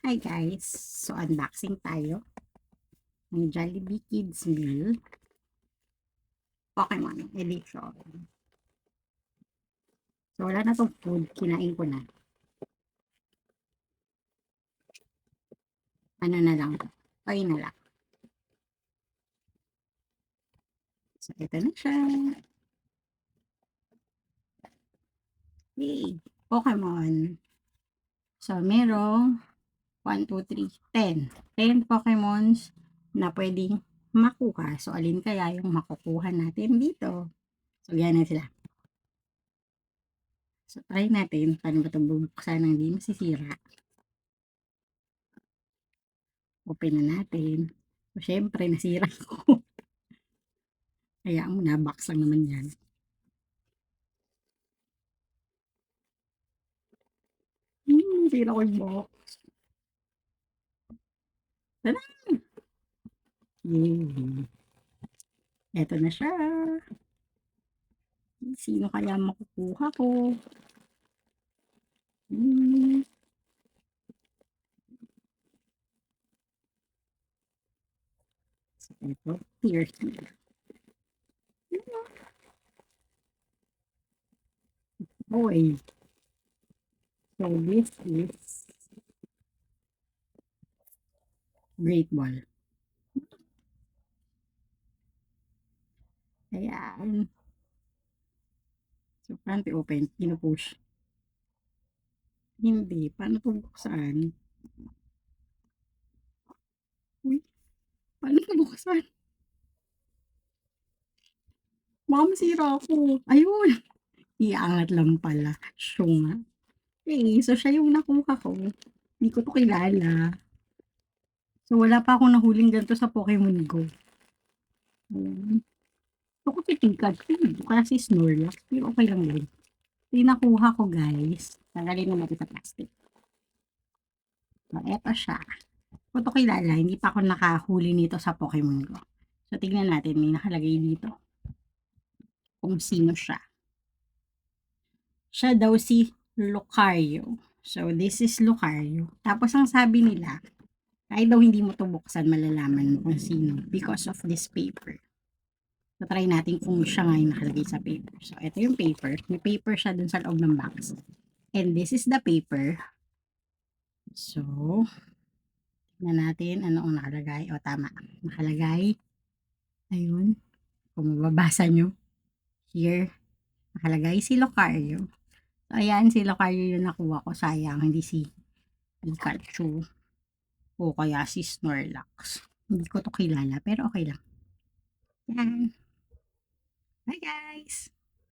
Hi guys! So unboxing tayo ng Jollibee Kids Meal Pokemon Edition. So wala na tong food, kinain ko na. Ano na lang, toy na lang. So ito na siya. Yay! Pokemon. So merong 1, 2, 3, 10. 10 Pokemons na pwedeng makuha. So alin kaya yung makukuha natin dito? So yan na sila. So try natin paano ba ito bubuksan ng hindi masisira. Open na natin. So, syempre, nasira ko. Kaya mo na, box lang naman yan. Nasira ko yung box. Tada! Yay! Eto na siya. Sino kaya makukuha ko? Hmm. So, ito, here. Okay. So, this is Great Ball. Ayan. So, paano ito open? Pinupush. Hindi. Paano ito buksan? Uy, paano ito buksan? Baka masira ako. Ayun. Iangat lang pala. Syunga. Okay, so siya yung nakuha ko. Hindi ko 'to kilala. So, wala pa akong nahuling ganito sa Pokemon Go. Ayan. Gusto ko si Pikachu, kaya si Snorlax, pero okay lang yun. So, yung nakuha ko guys, tanggalin na natin sa plastic. So, eto siya. Hindi ko 'to kilala, hindi pa ako nakahuli nito sa Pokemon Go. So, tignan natin, may nakalagay dito kung sino siya. Siya daw si Lucario. So, this is Lucario. Tapos, ang sabi nila, kahit daw hindi mo 'to buksan, malalaman mo kung sino because of this paper. So, try natin kung siya nga yung nakalagay sa paper. So, ito yung paper. May paper siya dun sa loob ng box. And this is the paper. So, tignan natin ano ang nakalagay. O, tama. Nakalagay. Ayun. Kung mababasa nyo. Here. Nakalagay si Lucario. So, ayan, si Lucario yung nakuha ko. Sayang, hindi si Pikachu. O kaya si Snorlax. Hindi ko to kilala, pero okay lang. Yan. Bye guys!